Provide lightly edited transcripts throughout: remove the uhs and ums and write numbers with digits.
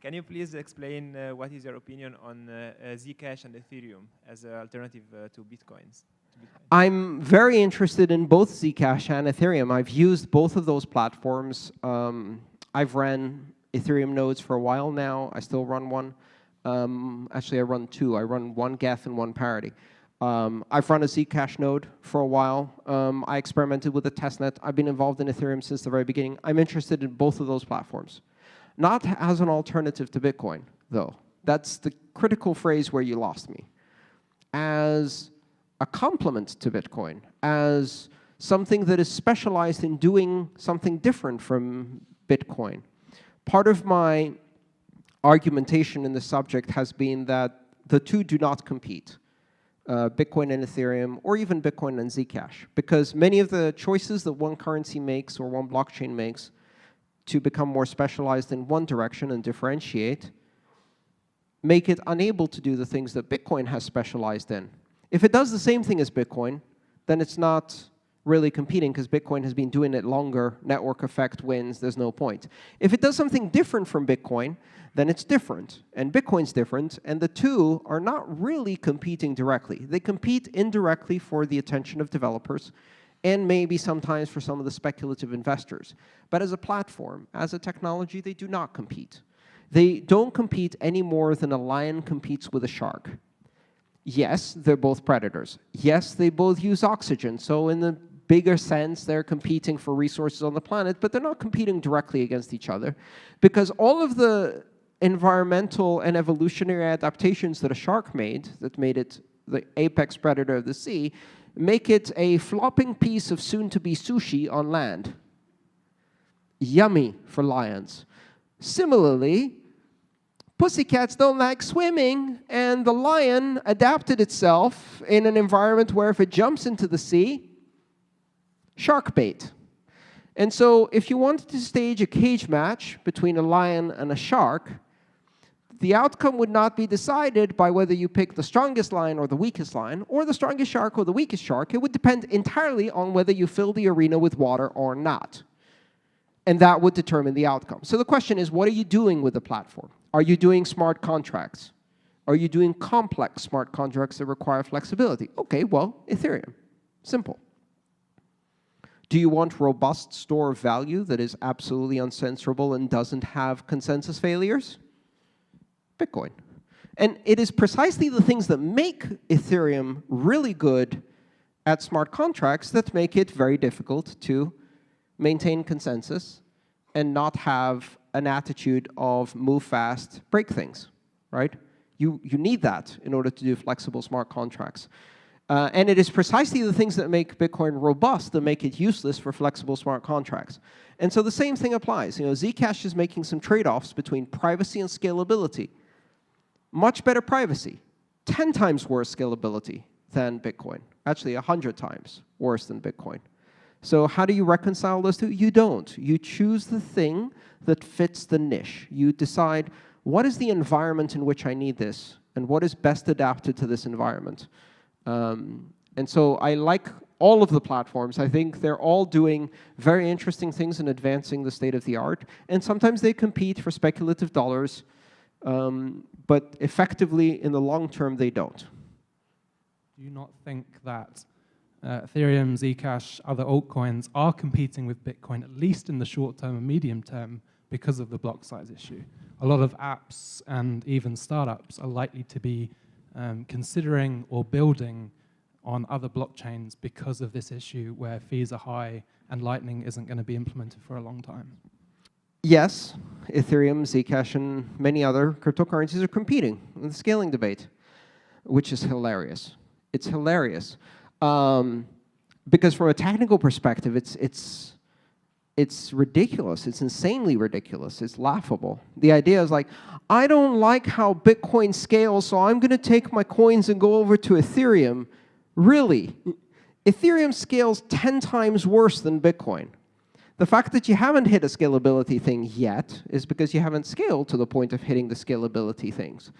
Can you please explain what is your opinion on Zcash and Ethereum as an alternative to Bitcoins? I'm very interested in both Zcash and Ethereum. I've used both of those platforms. I've ran Ethereum nodes for a while now. I still run one. Actually, I run two. I run one Geth and one Parity. I've run a Zcash node for a while. I experimented with a testnet. I've been involved in Ethereum since the very beginning. I'm interested in both of those platforms. Not as an alternative to Bitcoin, though. That's the critical phrase where you lost me. As a complement to Bitcoin, as something that is specialized in doing something different from Bitcoin. Part of my argumentation in the subject has been that the two do not compete, Bitcoin and Ethereum, or even Bitcoin and Zcash, because many of the choices that one currency makes or one blockchain makes to become more specialized in one direction and differentiate make it unable to do the things that Bitcoin has specialized in. If it does the same thing as Bitcoin, then it's not really competing because Bitcoin has been doing it longer, network effect wins, there's no point. If it does something different from Bitcoin, then it's different, and Bitcoin's different, and the two are not really competing directly. They compete indirectly for the attention of developers, and maybe sometimes for some of the speculative investors. But as a platform, as a technology, they do not compete. They don't compete any more than a lion competes with a shark. Yes, they're both predators. Yes, they both use oxygen. So in the bigger sense, they're competing for resources on the planet, but they're not competing directly against each other because all of the environmental and evolutionary adaptations that a shark made, that made it the apex predator of the sea, make it a flopping piece of soon-to-be sushi on land. Yummy for lions. Similarly, pussycats don't like swimming, and the lion adapted itself in an environment where if it jumps into the sea, shark bait. And so if you wanted to stage a cage match between a lion and a shark, the outcome would not be decided by whether you pick the strongest lion or the weakest lion, or the strongest shark or the weakest shark. It would depend entirely on whether you fill the arena with water or not. And that would determine the outcome. So the question is, what are you doing with the platform? Are you doing smart contracts? Are you doing complex smart contracts that require flexibility? Okay, well, Ethereum. Simple. Do you want robust store of value that is absolutely uncensorable and doesn't have consensus failures? Bitcoin. And it is precisely the things that make Ethereum really good at smart contracts that make it very difficult to maintain consensus and not have an attitude of move fast, break things, right? You need that in order to do flexible smart contracts. And it is precisely the things that make Bitcoin robust that make it useless for flexible smart contracts. And so the same thing applies. You know, Zcash is making some trade-offs between privacy and scalability. Much better privacy, 10 times worse scalability than Bitcoin. Actually, 100 times worse than Bitcoin. So how do you reconcile those two? You don't. You choose the thing that fits the niche. You decide, what is the environment in which I need this, and what is best adapted to this environment? And so I like all of the platforms. I think they're all doing very interesting things and advancing the state of the art. And sometimes they compete for speculative dollars, but effectively, in the long term, they don't. Do you not think that Ethereum, Zcash, other altcoins are competing with Bitcoin, at least in the short term and medium term, because of the block size issue? A lot of apps and even startups are likely to be considering or building on other blockchains because of this issue where fees are high and Lightning isn't going to be implemented for a long time. Yes, Ethereum, Zcash, and many other cryptocurrencies are competing in the scaling debate, which is hilarious. It's hilarious. Because from a technical perspective, it's ridiculous. It's insanely ridiculous. It's laughable. The idea is like, I don't like how Bitcoin scales, so I'm going to take my coins and go over to Ethereum. Really? Ethereum scales 10 times worse than Bitcoin. The fact that you haven't hit a scalability thing yet is because you haven't scaled to the point of hitting the scalability things.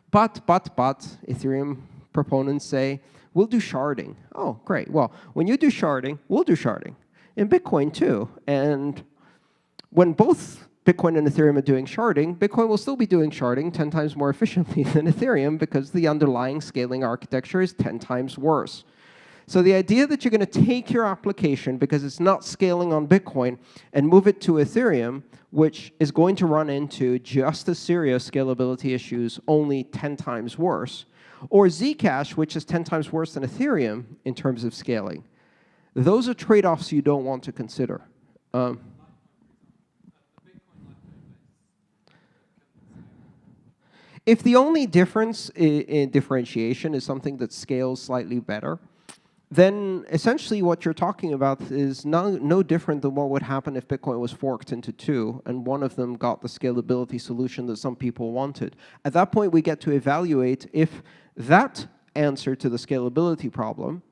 But, Ethereum proponents say, we'll do sharding. Oh, great. Well, when you do sharding, we'll do sharding. In Bitcoin, too. And when both Bitcoin and Ethereum are doing sharding, Bitcoin will still be doing sharding 10 times more efficiently than Ethereum because the underlying scaling architecture is 10 times worse. So the idea that you're going to take your application, because it's not scaling on Bitcoin, and move it to Ethereum, which is going to run into just as serious scalability issues, only 10 times worse, or Zcash, which is 10 times worse than Ethereum in terms of scaling. Those are trade-offs you don't want to consider. If the only difference in differentiation is something that scales slightly better, then essentially what you're talking about is no different than what would happen if Bitcoin was forked into two, and one of them got the scalability solution that some people wanted. At that point, we get to evaluate if that answer to the scalability problem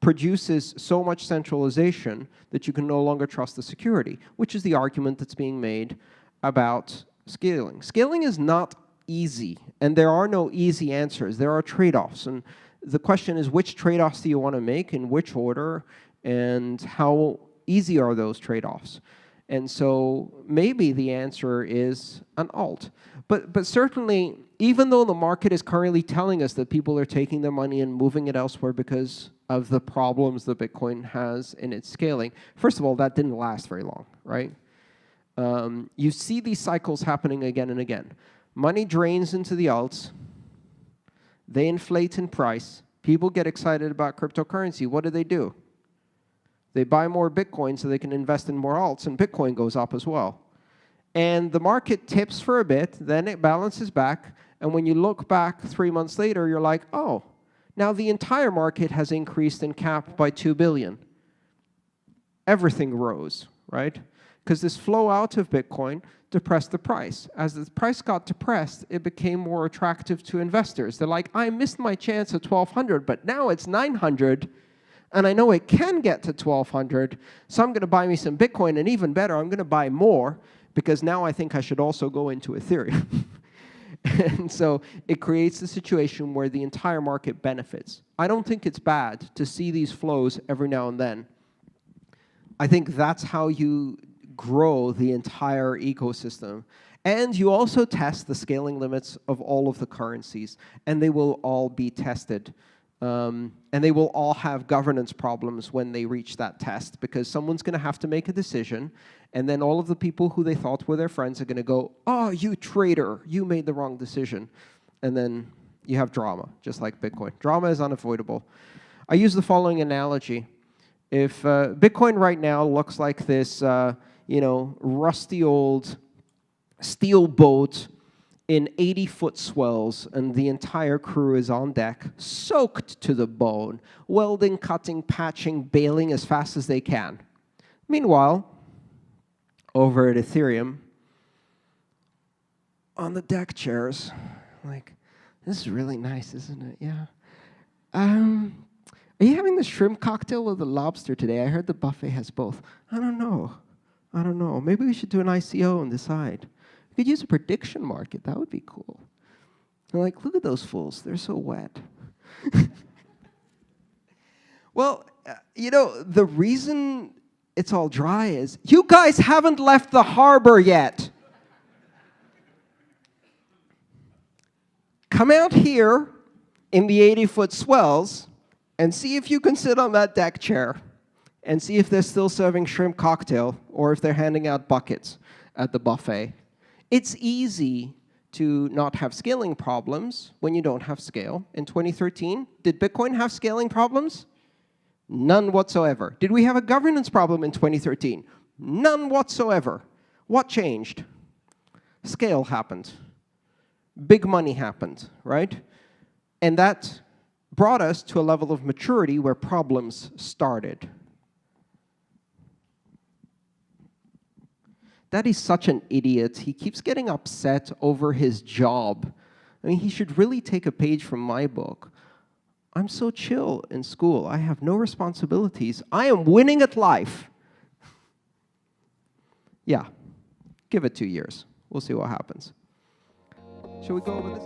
produces so much centralization that you can no longer trust the security, which is the argument that's being made about scaling. Scaling is not easy, and there are no easy answers. There are trade-offs, and the question is, which trade-offs do you want to make, in which order, and how easy are those trade-offs? And so maybe the answer is an alt. But certainly, even though the market is currently telling us that people are taking their money and moving it elsewhere because of the problems that Bitcoin has in its scaling, first of all, that didn't last very long, right? You see these cycles happening again and again. Money drains into the alts. They inflate in price. People get excited about cryptocurrency. What do? They buy more Bitcoin so they can invest in more alts, and Bitcoin goes up as well. And the market tips for a bit, then it balances back, and when you look back 3 months later, you're like, oh, now the entire market has increased in cap by 2 billion. Everything rose, right? Because this flow out of Bitcoin depressed the price. As the price got depressed, it became more attractive to investors. They're like, I missed my chance at 1,200, but now it's 900, and I know it can get to 1,200, so I'm going to buy me some Bitcoin, and even better, I'm going to buy more, because now I think I should also go into Ethereum. And so it creates a situation where the entire market benefits. I don't think it's bad to see these flows every now and then. I think that's how you grow the entire ecosystem. And you also test the scaling limits of all of the currencies, and they will all be tested. And they will all have governance problems when they reach that test, because someone's going to have to make a decision, and then all of the people who they thought were their friends are going to go, oh, you traitor, you made the wrong decision. And then you have drama, just like Bitcoin. Drama is unavoidable. I use the following analogy. If Bitcoin right now looks like this rusty old steel boat in 80-foot swells, and the entire crew is on deck, soaked to the bone, welding, cutting, patching, bailing as fast as they can. Meanwhile, over at Ethereum, on the deck chairs, like, this is really nice, isn't it? Yeah. Are you having the shrimp cocktail or the lobster today? I heard the buffet has both. I don't know. Maybe we should do an ICO and decide. We could use a prediction market. That would be cool. They're like, look at those fools. They're so wet. Well, the reason it's all dry is you guys haven't left the harbor yet. Come out here in the 80-foot swells and see if you can sit on that deck chair and see if they're still serving shrimp cocktail or if they're handing out buckets at the buffet. It's easy to not have scaling problems when you don't have scale. In 2013, did Bitcoin have scaling problems? None whatsoever. Did we have a governance problem in 2013? None whatsoever. What changed? Scale happened. Big money happened, right? And that brought us to a level of maturity where problems started. That is such an idiot. He keeps getting upset over his job. I mean, he should really take a page from my book. I'm so chill in school. I have no responsibilities. I am winning at life. Yeah, give it 2 years. We'll see what happens. Shall we go over this?